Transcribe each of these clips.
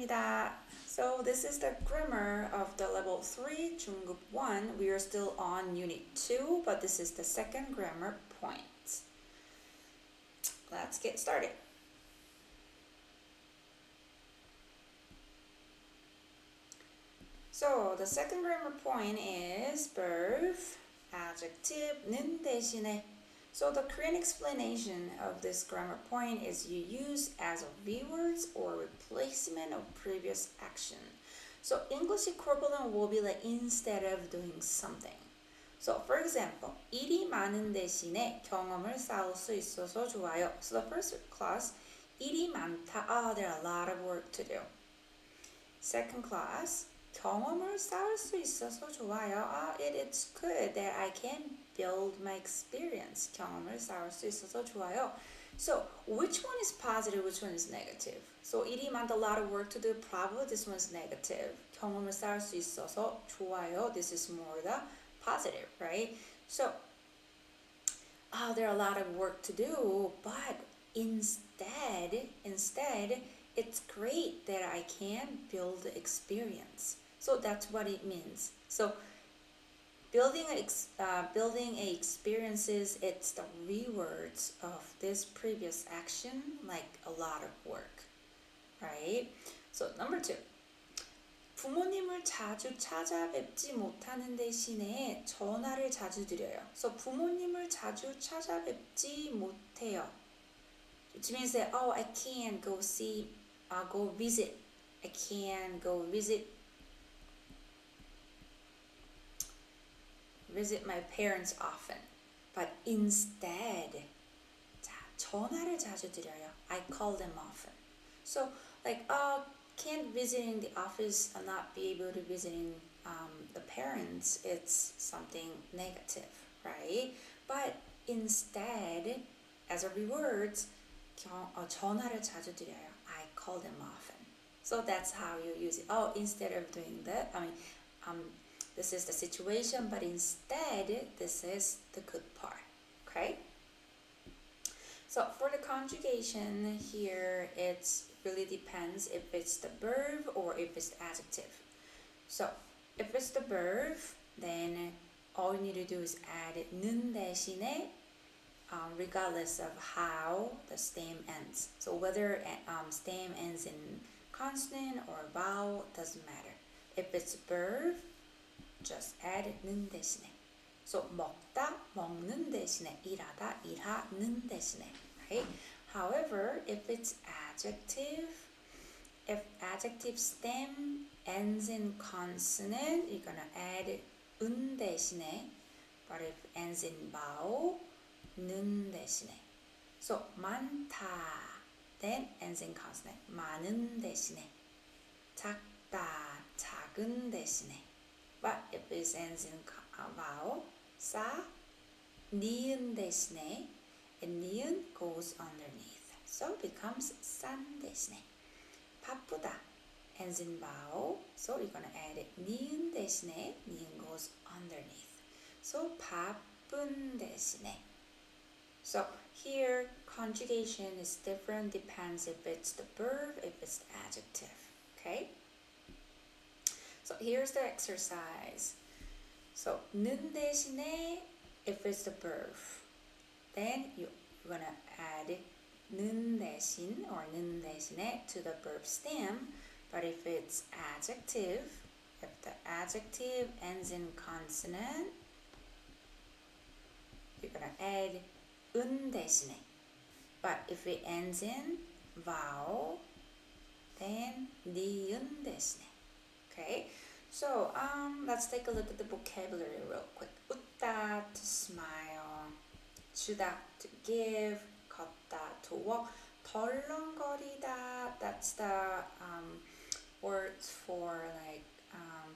시간입니다. So this is the grammar of the level 3, 중급 1. We are still on unit 2, but this is the second grammar point. Let's get started. So the second grammar point is verb, adjective, 는 대신에. So the Korean explanation of this grammar point is you use as V words or replacement of previous action. So English equivalent will be like instead of doing something. So for example, 일이 많은 대신에 경험을 쌓을 수 있어서 좋아요. So the first clause, 일이 많다. There are a lot of work to do. Second clause, 경험을 쌓을 수 있어서 좋아요. It's good that I can build my experience. 경험을 쌓을 수 있어서 좋아요. So, which one is positive, which one is negative? So, 일이 많다, a lot of work to do. Probably this one is negative. 경험을 쌓을 수 있어서 좋아요. This is more the positive, right? So, there are a lot of work to do, but instead, it's great that I can build the experience. So that's what it means. So building experiences, it's the rewords of this previous action, like a lot of work, right? So number 2. 부모님을 자주 찾아뵙지 못하는 대신에 전화를 자주 드려요. So 부모님을 자주 찾아뵙지 못해요. Which means that, I can't go visit. I can't go visit my parents often. But instead, 전화를 자주 드려요. I call them often. So, can't visiting the office and not be able to visiting the parents, it's something negative, right? But instead, as a reward, 전화를 자주 드려요. I call them often. So that's how you use it. Instead of doing that, this is the situation, but instead, this is the good part, okay? So for the conjugation here, it really depends if it's the verb or if it's the adjective. So if it's the verb, then all you need to do is add 는 대신에 regardless of how the stem ends. So whether stem ends in consonant or vowel, doesn't matter. If it's verb, just add 는 대신에. So 먹다, 먹는 대신에. 일하다, 일하는 대신에. Right? However, if it's adjective, if adjective stem ends in consonant, you're gonna add 은 대신에. But if it ends in vowel, 는 대신에. So 많다, then ends in consonant. 많은 대신에. 작다, 작은 대신에. But if it ends in vowel, 싸, 니은 대신에, and 니은 goes underneath. So it becomes 싼 대신에. 바쁘다 ends in vowel, so you're gonna add 니은 대신에, 니은 goes underneath. So 바쁜 대신에. So here conjugation is different, depends if it's the verb, if it's the adjective, okay? So here's the exercise. So 는 대신에, if it's the verb, then you're gonna add 는 대신 or 는 대신에 to the verb stem. But if it's adjective, if the adjective ends in consonant, you're gonna add 은 대신에. But if it ends in vowel, then 니은 대신에. Okay, so let's take a look at the vocabulary real quick. 웃다, to smile. 주다, to give. 걷다, to walk. 덜렁거리다, that's the words for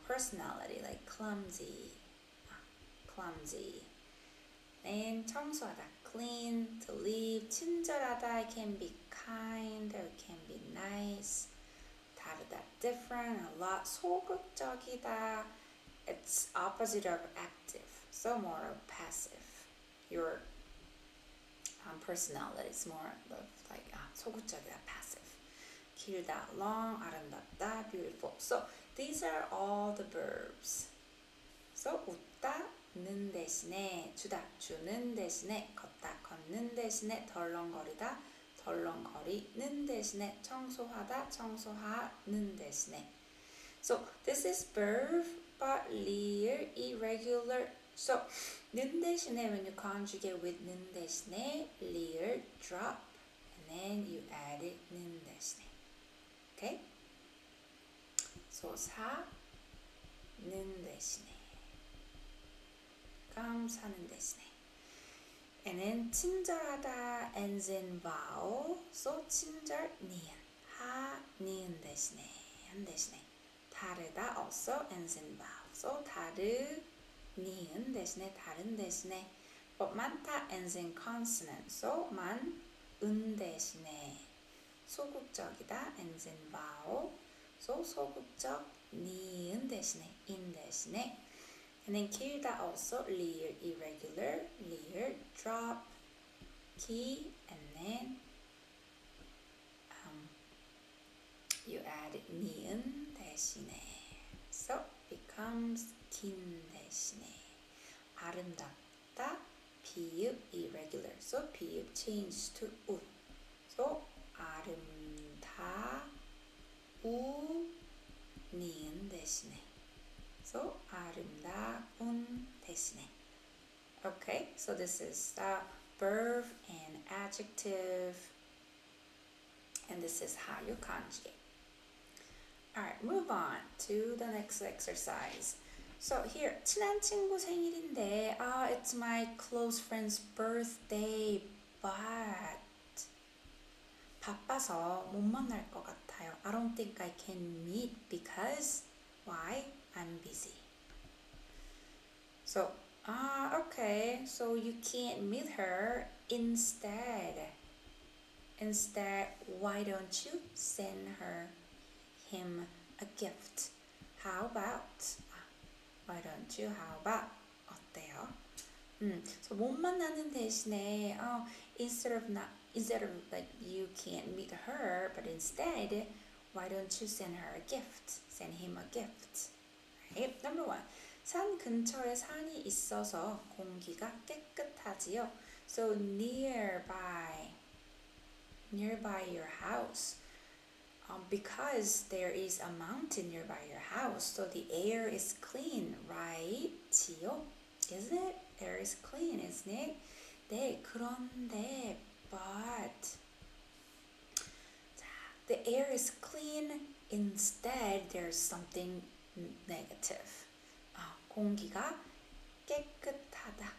personality, like clumsy. And 청소하다, clean, to leave. 친절하다, it can be kind or it can be nice. 다르다, different, a lot. 소극적이다, it's opposite of active, so more of passive. Your personality is more of like 소극적이다, passive. 길다, long, 아름답다, beautiful. So these are all the verbs. So 웃다는 대신에 주다, 주는 대신에 걷다, 걷는 대신에 덜렁거리다, 덜렁거리는 대신에 청소하다, 청소하는 대신에. So this is verb but real irregular. So 는 대신에 when you conjugate with 는 대신에 real drop and then you add it 는 대신에. Okay? So 사는 대신에 감사는 대신에. And then 친절하다 ends in vowel. So 친절 니은 하 니은 대신에 한 대신에. 다르다 also ends in vowel. So 다르 니은 대신에 다른 대신에. But 많다 ends in consonant. So 만 은 대신에. 소극적이다 ends in vowel. So 소극적 니은 대신에 인 대신에. And then 길다 also real irregular, real drop, key, and then you add 니은 대신에. So becomes 긴 대신에. 아름답다, 비읍 irregular. So 비읍 changes to 우. So 아름다, 우, 니은 대신에. So 아름다운 대신에. Okay, so this is the verb and adjective, and this is how you conjugate. Alright, move on to the next exercise. So here, 친한 친구 생일인데, it's my close friend's birthday, but 바빠서 못 만날 것 같아요. I don't think I can meet because why? I'm busy. So, okay, so you can't meet her. Instead, why don't you send him a gift? How about? Why don't you? How about? 어때요? So 못 만나는 대신에 instead of like you can't meet her, but instead, why don't you send her a gift? Send him a gift. Right? Number 1. 산 근처에 산이 있어서 공기가 깨끗하지요. So nearby your house. Because there is a mountain nearby your house, so the air is clean, right? 지요? Isn't it? Air is clean, isn't it? 네, 그런데 but the air is clean. Instead, there's something negative. 공기가 깨끗하다.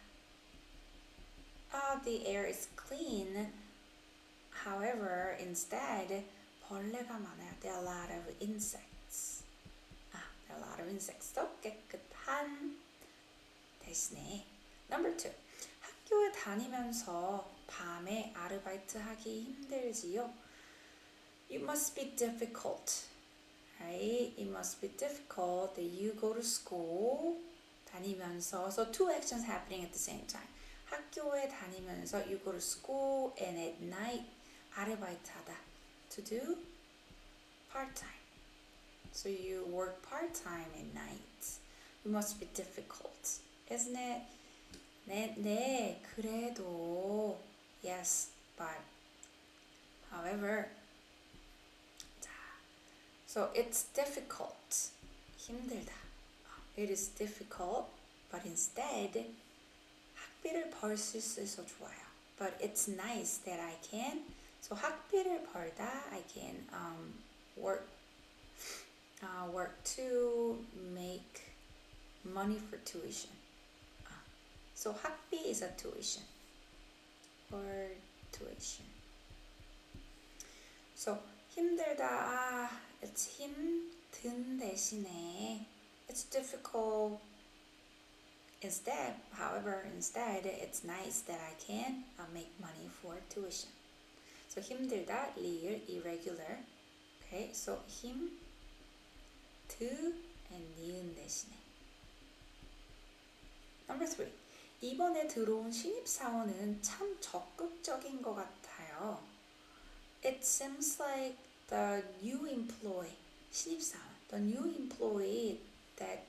The air is clean. However, instead, 벌레가 많아요. There are a lot of insects. There are a lot of insects. So 깨끗한 대신에. Number 2. 학교에 다니면서 밤에 아르바이트 하기 힘들지요. It must be difficult, right? It must be difficult that you go to school 다니면서. So two actions happening at the same time. 학교에 다니면서 you go to school and at night 아르바이트 하다. To do part-time. So you work part-time at night. It must be difficult, isn't it? 네, 그래도 yes, but however, so it's difficult. 힘들다. It is difficult, but instead 학비를 벌 수 있어서 좋아요. But it's nice that I can. So 학비를 벌다, I can work to make money for tuition. So 학비 is a tuition or tuition. So 힘들다, it's 힘든 대신에 it's difficult. Instead, it's nice that I can make money for tuition. So 힘들다, real, irregular. Okay, so 힘, 드, and 니은 대신에. Number 3. 이번에 들어온 신입사원은 참 적극적인 것 같아요. It seems like the new employee 신입사원, the new employee that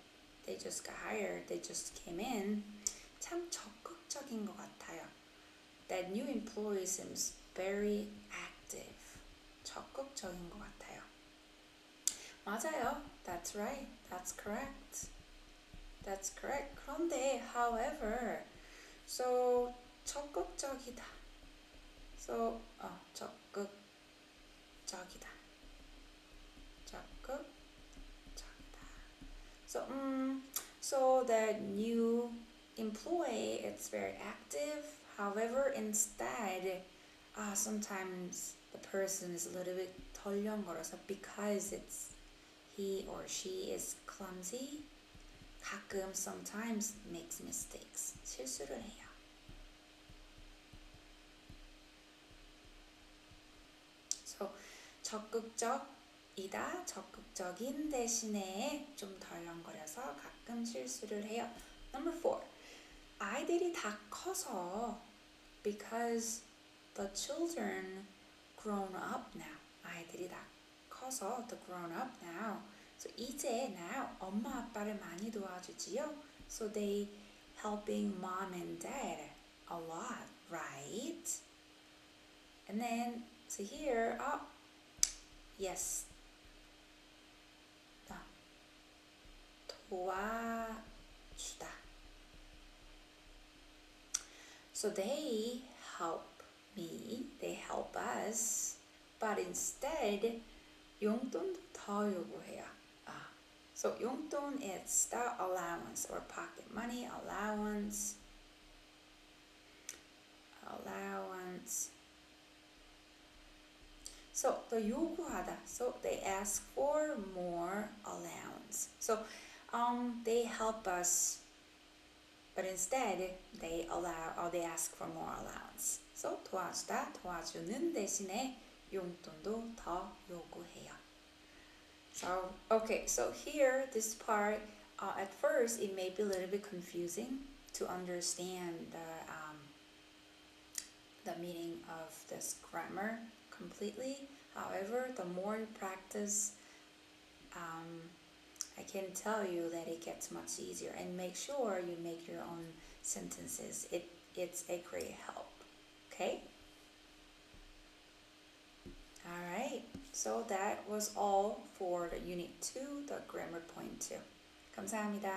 they just got hired, they just came in, 참 적극적인 것 같아요. That new employee seems very active. 적극적인 것 같아요. 맞아요. That's right. That's correct. That's correct. 그런데, however, so 적극적이다. So, 적극적이다. 적극적이다. So, so the new employee, it's very active. However, instead, sometimes the person is a little bit 덜렁거려서 because it's he or she is clumsy. 가끔 sometimes makes mistakes. 실수를 해요. So 적극적이다, 적극적인 대신에 좀 덜렁거려서 가끔 실수를 해요. Number 4. 아이들이 다 커서 because the children grown up now. 아이들이 다 커서 the grown up now. So 이제 now 엄마 아빠를 많이 도와주지요. So they helping mom and dad a lot, right? And then so here, yes. 도와주다. So they help me, they help us, but instead 용돈도 더 요구해요. So 용돈 is the allowance or pocket money, allowance. So the 요구하다. So they ask for more allowance. So they help us, but instead they ask for more allowance. So 도와주다, 도와주는 대신에 용돈도 더 요구해요. So okay, so here this part at first it may be a little bit confusing to understand the meaning of this grammar completely. However, the more you practice, I can tell you that it gets much easier. And make sure you make your own sentences. It's a great help. Okay? Alright, so that was all for the Unit 2, the Grammar Point 2. 감사합니다.